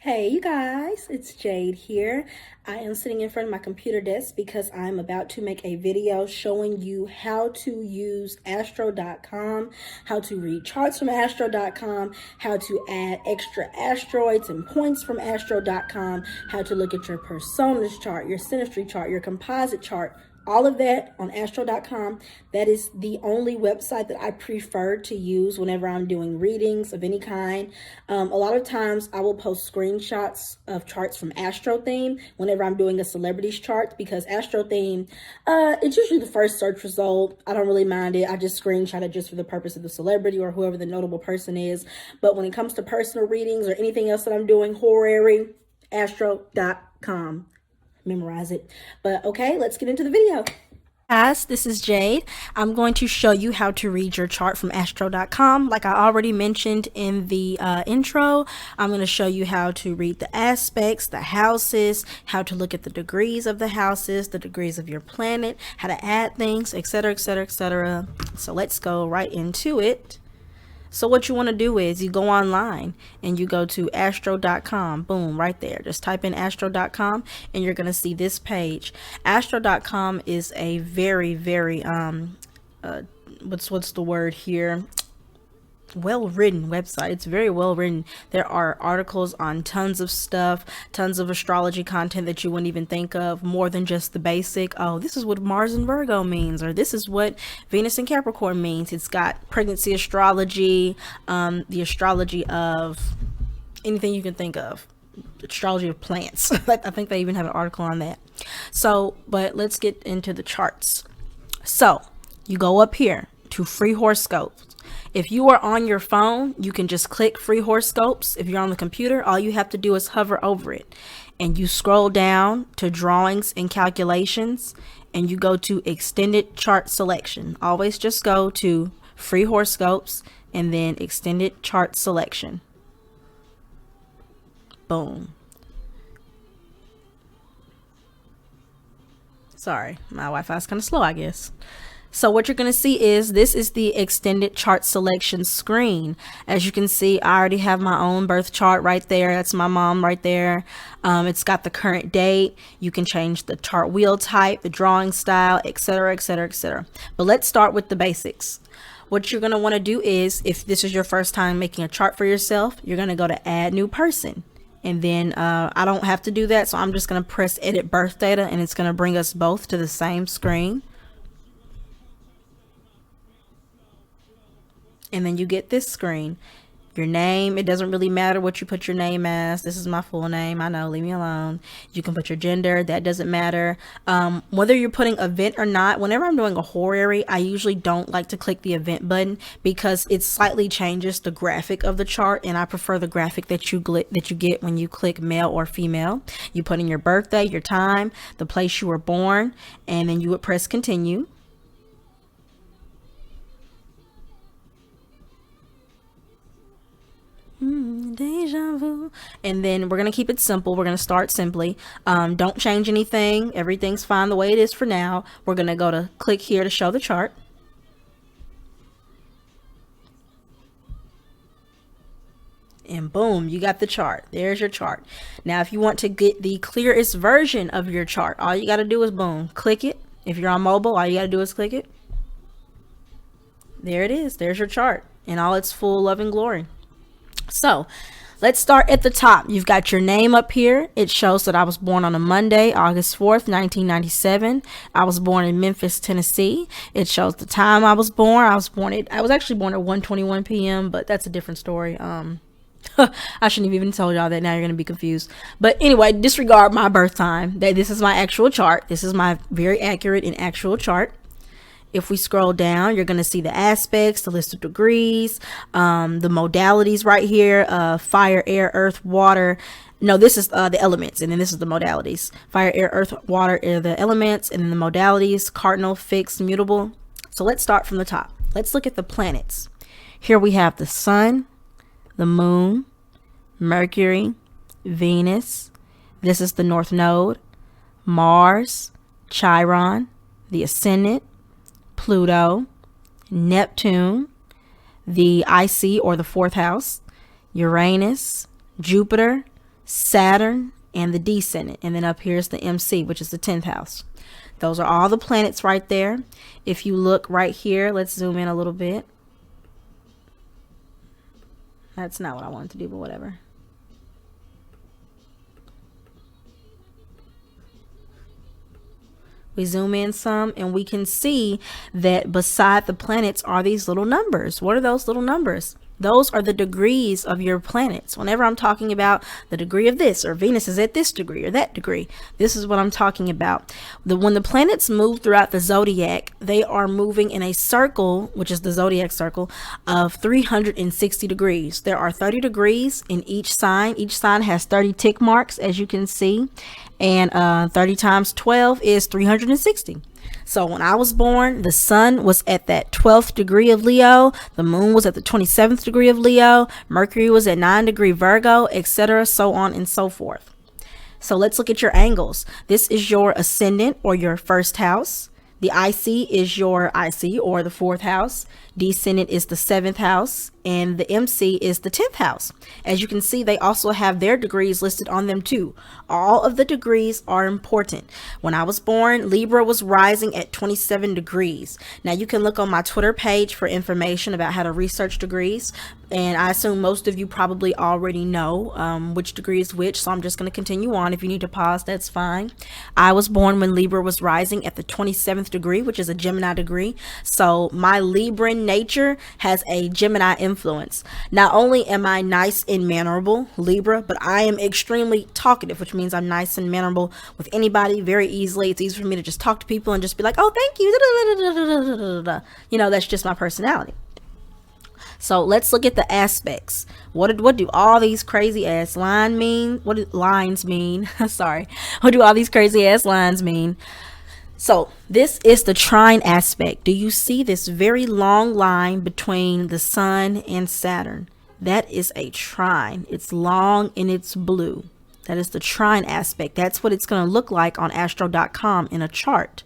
Hey, you guys, it's Jade here. I am sitting in front of my computer desk because I'm about to make a video showing you how to use Astro.com, how to read charts from Astro.com, how to add extra asteroids and points from Astro.com, how to look at your personas chart, your synastry chart, your composite chart, all of that on Astro.com. That is the only website that I prefer to use whenever I'm doing readings of any kind. A lot of times I will post screenshots of charts from Astro Theme whenever I'm doing a celebrities chart, because Astro Theme, it's usually the first search result. I don't really mind it. I just screenshot it just for the purpose of the celebrity or whoever the notable person is. But when it comes to personal readings or anything else that I'm doing, horary, Astro.com. Memorize it. But okay, let's get into the video. Guys, this is Jade. I'm going to show you how to read your chart from Astro.com. Like I already mentioned in the intro, I'm going to show you how to read the aspects, the houses, how to look at the degrees of the houses, the degrees of your planet, how to add things, etc., etc., etc. So let's go right into it. So what you want to do is you go online and you go to astro.com. Boom, right there. Just type in astro.com and you're going to see this page. Astro.com is a very, very what's the word here? Well written website. It's very well written. There are articles on tons of stuff, tons of astrology content that you wouldn't even think of, more than just the basic, oh, this is what Mars and Virgo means, or this is what Venus and Capricorn means. It's got pregnancy astrology, the astrology of anything you can think of, astrology of plants. I think they even have an article on that. So, but let's get into the charts. So you go up here to free horoscopes. If you are on your phone, you can just click free horoscopes. If you're on the computer, all you have to do is hover over it and you scroll down to drawings and calculations and you go to extended chart selection. Always just go to free horoscopes and then extended chart selection. Boom. Sorry, my Wi-Fi is kind of slow, I guess. So what you're going to see is this is the extended chart selection screen. As you can see, I already have my own birth chart right there. That's my mom right there. It's got the current date. You can change the chart wheel type, the drawing style, etc., etc., etc. But let's start with the basics. What you're going to want to do is, if this is your first time making a chart for yourself, you're going to go to add new person. And then I don't have to do that, so I'm just going to press edit birth data and it's going to bring us both to the same screen. And then you get this screen. Your name, it doesn't really matter what you put your name as. This is my full name. I know, leave me alone. You can put your gender, that doesn't matter. Whether you're putting event or not, whenever I'm doing a horary, I usually don't like to click the event button because it slightly changes the graphic of the chart, and I prefer the graphic that you get when you click male or female. You put in your birthday, your time, the place you were born, and then you would press continue. Deja vu. And then we're going to keep it simple. We're going to start simply. Don't change anything. Everything's fine the way it is for now. We're going to go to click here to show the chart. And boom, you got the chart. There's your chart. Now, if you want to get the clearest version of your chart, all you got to do is boom, click it. If you're on mobile, all you got to do is click it. There it is. There's your chart in all its full love and glory. So let's start at the top. You've got your name up here. It shows that I was born on a Monday, August 4th, 1997. I was born in Memphis, Tennessee. It shows the time I was born. I was actually born at 1:21 p.m., but that's a different story. I shouldn't have even told y'all that. Now you're going to be confused. But anyway, disregard my birth time. This is my actual chart. This is my very accurate and actual chart. If we scroll down, you're going to see the aspects, the list of degrees, the modalities right here, fire, air, earth, water. No, this is the elements, and then this is the modalities. Fire, air, earth, water are the elements, and then the modalities, cardinal, fixed, mutable. So let's start from the top. Let's look at the planets. Here we have the sun, the moon, Mercury, Venus. This is the north node, Mars, Chiron, the ascendant, Pluto, Neptune, the IC or the fourth house, Uranus, Jupiter, Saturn, and the descendant. And then up here is the MC, which is the 10th house. Those are all the planets right there. If you look right here, let's zoom in a little bit. That's not what I wanted to do, but whatever. We zoom in some and we can see that beside the planets are these little numbers. What are those little numbers? Those are the degrees of your planets. Whenever I'm talking about the degree of this, or Venus is at this degree or that degree, this is what I'm talking about. When the planets move throughout the zodiac, they are moving in a circle, which is the zodiac circle, of 360 degrees. There are 30 degrees in each sign. Each sign has 30 tick marks, as you can see. And 30 times 12 is 360. So when I was born, the sun was at that 12th degree of Leo, the moon was at the 27th degree of Leo, Mercury was at 9 degree Virgo, etc., so on and so forth. So let's look at your angles. This is your ascendant, or your first house. The IC is your IC, or the 4th house. Descendant is the 7th house, and the MC is the 10th house. As you can see, they also have their degrees listed on them too. All of the degrees are important. When I was born, Libra was rising at 27 degrees. Now you can look on my Twitter page for information about how to research degrees, and I assume most of you probably already know which degree is which, so I'm just going to continue on. If you need to pause, that's fine. I was born when Libra was rising at the 27th degree, which is a Gemini degree. So my Libran nature has a Gemini influence. Not only am I nice and mannerable, Libra, but I am extremely talkative, which means I'm nice and mannerable with anybody very easily. It's easy for me to just talk to people and just be like, oh, thank you. You know, that's just my personality. So let's look at the aspects. What do all these crazy ass lines mean? What do lines mean? Sorry. What do all these crazy ass lines mean? So this is the trine aspect. Do you see this very long line between the sun and Saturn? That is a trine. It's long and it's blue. That is the trine aspect. That's what it's going to look like on astro.com in a chart.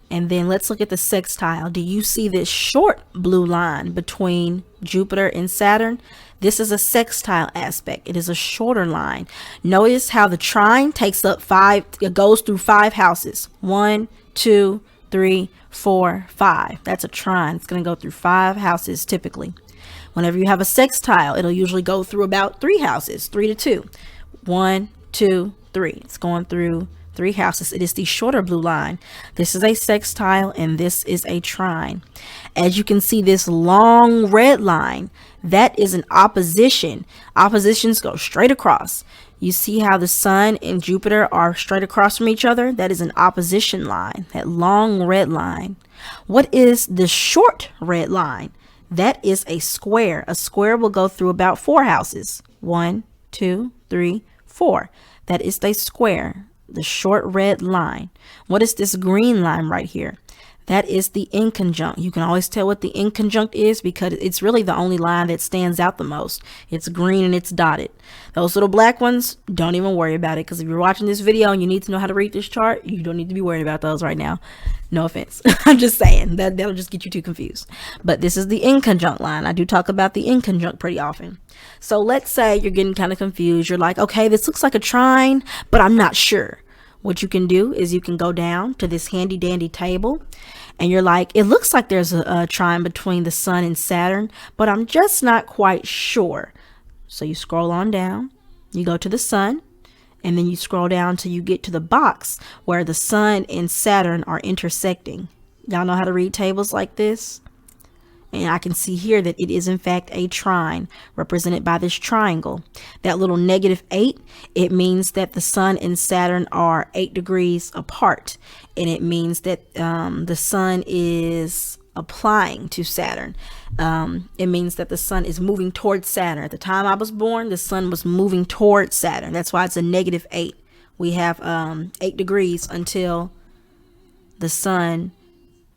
And then let's look at the sextile. Do you see this short blue line between Jupiter and Saturn? This is a sextile aspect. It is a shorter line. Notice how the trine takes up it goes through 5 houses. 1, 2, 3, 4, 5. That's a trine. It's going to go through 5 houses typically. Whenever you have a sextile, it'll usually go through about 3 houses, 3 to 2. 1, 2, 3. It's going through 3 houses. It is the shorter blue line. This is a sextile and this is a trine. As you can see, this long red line, that is an opposition. Oppositions go straight across. You see how the sun and Jupiter are straight across from each other? That is an opposition line, that long red line. What is the short red line? That is a square. A square will go through about 4 houses. 1, 2, 3, 4. That is the square. The short red line. What is this green line right here? That is the inconjunct. You can always tell what the inconjunct is because it's really the only line that stands out the most. It's green and it's dotted. Those little black ones, don't even worry about it, because if you're watching this video and you need to know how to read this chart, you don't need to be worried about those right now. No offense. I'm just saying that'll just get you too confused. But this is the inconjunct line. I do talk about the inconjunct pretty often. So let's say you're getting kind of confused. You're like, okay, this looks like a trine, but I'm not sure. What you can do is you can go down to this handy dandy table and you're like, it looks like there's a trine between the sun and Saturn, but I'm just not quite sure. So you scroll on down, you go to the sun, and then you scroll down till you get to the box where the sun and Saturn are intersecting. Y'all know how to read tables like this? And I can see here that it is in fact a trine represented by this triangle. That little -8, it means that the sun and Saturn are 8 degrees apart. And it means that the sun is applying to Saturn. It means that the sun is moving towards Saturn. At the time I was born, the sun was moving towards Saturn. That's why it's a -8. We have 8 degrees until the sun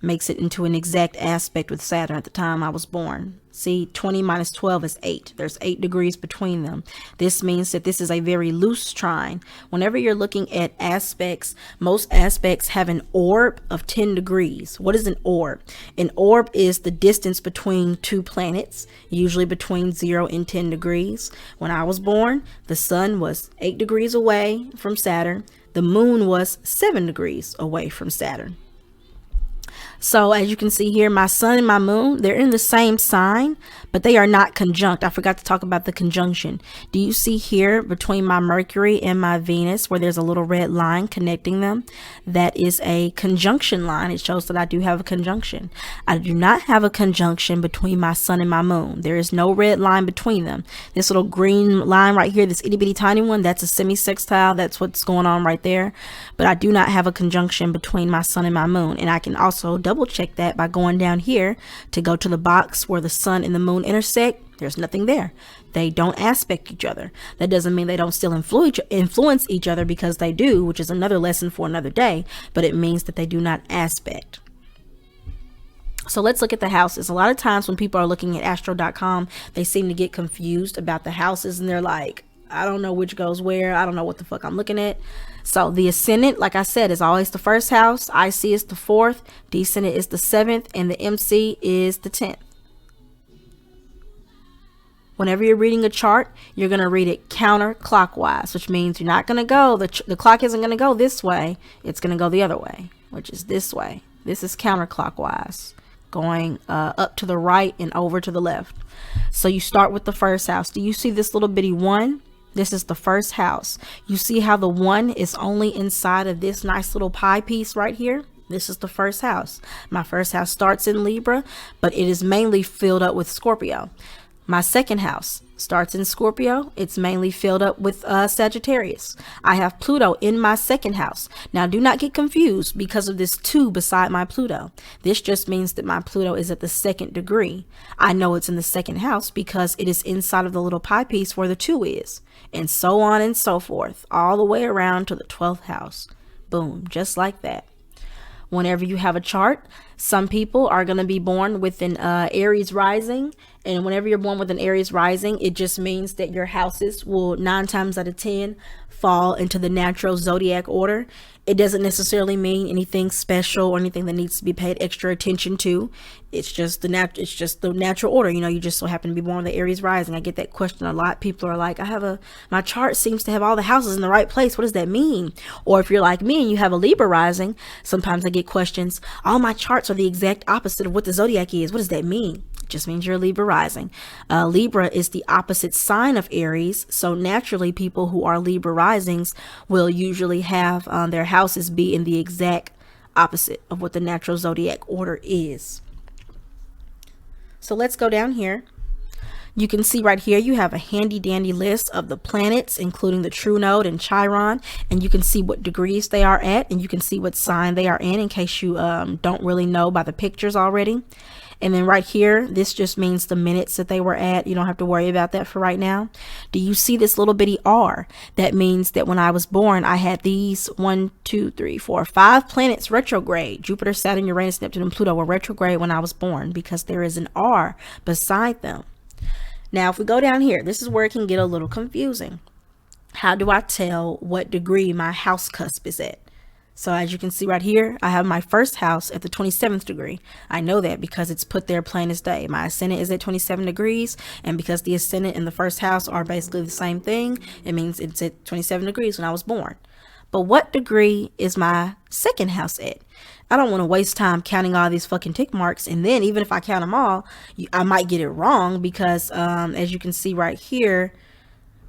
makes it into an exact aspect with Saturn at the time I was born. See, 20 minus 12 is 8. There's 8 degrees between them. This means that this is a very loose trine. Whenever you're looking at aspects, most aspects have an orb of 10 degrees. What is an orb? An orb is the distance between two planets, usually between 0 and 10 degrees. When I was born, the sun was 8 degrees away from Saturn. The moon was 7 degrees away from Saturn. So as you can see here, my sun and my moon, they're in the same sign, but they are not conjunct. I forgot to talk about the conjunction. Do you see here between my Mercury and my Venus where there's a little red line connecting them? That is a conjunction line. It shows that I do have a conjunction. I do not have a conjunction between my sun and my moon. There is no red line between them. This little green line right here, this itty bitty tiny one, that's a semi-sextile. That's what's going on right there. But I do not have a conjunction between my sun and my moon. And I can also double check that by going down here to go to the box where the sun and the moon intersect. There's nothing there. They don't aspect each other. That doesn't mean they don't still influence each other, because they do, which is another lesson for another day, but it means that they do not aspect. So let's look at the houses. A lot of times when people are looking at astro.com, they seem to get confused about the houses, and they're like, I don't know which goes where. I don't know what the fuck I'm looking at. So the ascendant, like I said, is always the first house. IC is the 4th. Descendant is the 7th. And the MC is the 10th. Whenever you're reading a chart, you're going to read it counterclockwise, which means you're not going to go, the clock isn't going to go this way. It's going to go the other way, which is this way. This is counterclockwise, going up to the right and over to the left. So you start with the first house. Do you see this little bitty 1? This is the first house. You see how the 1 is only inside of this nice little pie piece right here? This is the first house. My first house starts in Libra, but it is mainly filled up with Scorpio. My second house starts in Scorpio. It's mainly filled up with Sagittarius. I have Pluto in my second house. Now, do not get confused because of this 2 beside my Pluto. This just means that my Pluto is at the 2nd degree. I know it's in the 2nd house because it is inside of the little pie piece where the 2 is, and so on and so forth, all the way around to the 12th house. Boom, just like that. Whenever you have a chart, some people are going to be born with an Aries rising. And whenever you're born with an Aries rising, it just means that your houses will 9 times out of 10 fall into the natural zodiac order. It doesn't necessarily mean anything special or anything that needs to be paid extra attention to. It's just the natural order. You know, you just so happen to be born with the Aries rising. I get that question a lot. People are like, my chart seems to have all the houses in the right place. What does that mean? Or if you're like me and you have a Libra rising, sometimes I get questions. All my charts are the exact opposite of what the zodiac is. What does that mean? It just means you're a Libra rising. Libra is the opposite sign of Aries. So naturally, people who are Libra risings will usually have their houses be in the exact opposite of what the natural zodiac order is. So let's go down here. You can see right here, you have a handy dandy list of the planets, including the true node and Chiron, and you can see what degrees they are at, and you can see what sign they are in case you don't really know by the pictures already. And then right here, this just means the minutes that they were at. You don't have to worry about that for right now. Do you see this little bitty R? That means that when I was born, I had these 1, 2, 3, 4, 5 planets retrograde. Jupiter, Saturn, Uranus, Neptune, and Pluto were retrograde when I was born because there is an R beside them. Now, if we go down here, this is where it can get a little confusing. How do I tell what degree my house cusp is at? So as you can see right here, I have my first house at the 27th degree. I know that because it's put there plain as day. My ascendant is at 27 degrees, and because the ascendant and the first house are basically the same thing, it means it's at 27 degrees when I was born. But what degree is my second house at? I don't want to waste time counting all these fucking tick marks, and then even if I count them all, I might get it wrong because as you can see right here,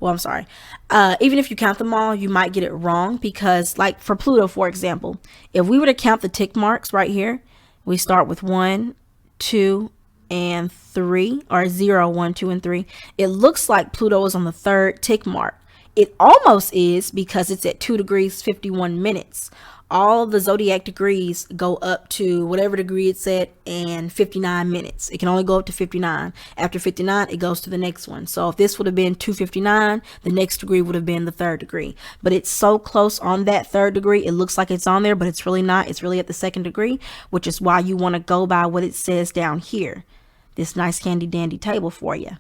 well, I'm sorry. Even if you count them all, you might get it wrong because, like for Pluto, for example, if we were to count the tick marks right here, we start with 1, 2, and 3, or 0, 1, 2, and 3. It looks like Pluto is on the 3rd tick mark. It almost is because it's at 2 degrees 51 minutes. All the zodiac degrees go up to whatever degree it's at and 59 minutes. It can only go up to 59. After 59, it goes to the next one. So if this would have been 259, the next degree would have been the 3rd degree. But it's so close on that 3rd degree, it looks like it's on there, but it's really not. It's really at the 2nd degree, which is why you want to go by what it says down here. this nice handy dandy table for you.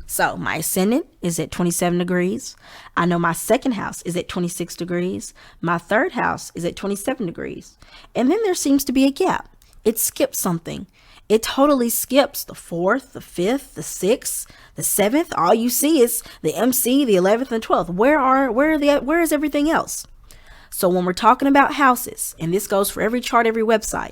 So my ascendant is at 27 degrees. I know my second house is at 26 degrees. My third house is at 27 degrees. And then there seems to be a gap. It skips something. It totally skips the 4th, the 5th, the 6th, the 7th. All you see is the MC, the 11th, and 12th. Where is everything else? So when we're talking about houses, and this goes for every chart, every website,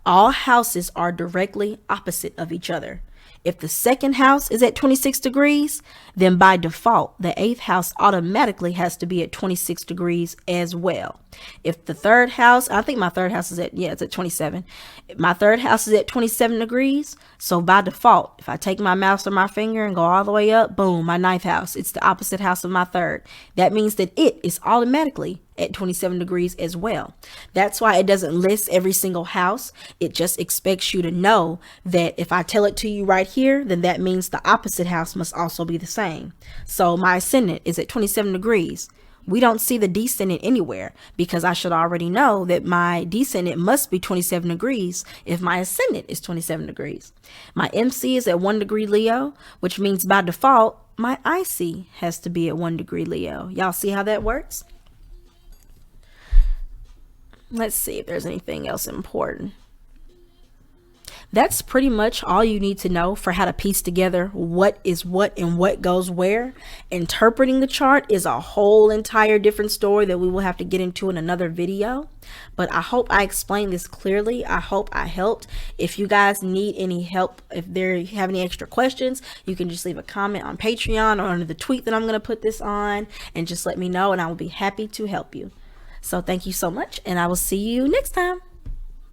all houses are directly opposite of each other. If the second house is at 26 degrees, then by default, the 8th house automatically has to be at 26 degrees as well. If the third house, I think my third house is it's at 27. My third house is at 27 degrees. So by default, if I take my mouse or my finger and go all the way up, boom, my 9th house, it's the opposite house of my third. That means that it is automatically at 27 degrees as well. That's why it doesn't list every single house. It just expects you to know that if I tell it to you right here, then that means the opposite house must also be the same. So my ascendant is at 27 degrees. We don't see the descendant anywhere because I should already know that my descendant must be 27 degrees if my ascendant is 27 degrees. My MC is at 1 degree Leo, which means by default, my IC has to be at 1 degree Leo. Y'all see how that works? Let's see if there's anything else important. That's pretty much all you need to know for how to piece together what is what and what goes where. Interpreting the chart is a whole entire different story that we will have to get into in another video. But I hope I explained this clearly. I hope I helped. If you guys need any help, if you have any extra questions, you can just leave a comment on Patreon or under the tweet that I'm going to put this on, and just let me know and I will be happy to help you. So thank you so much, and I will see you next time.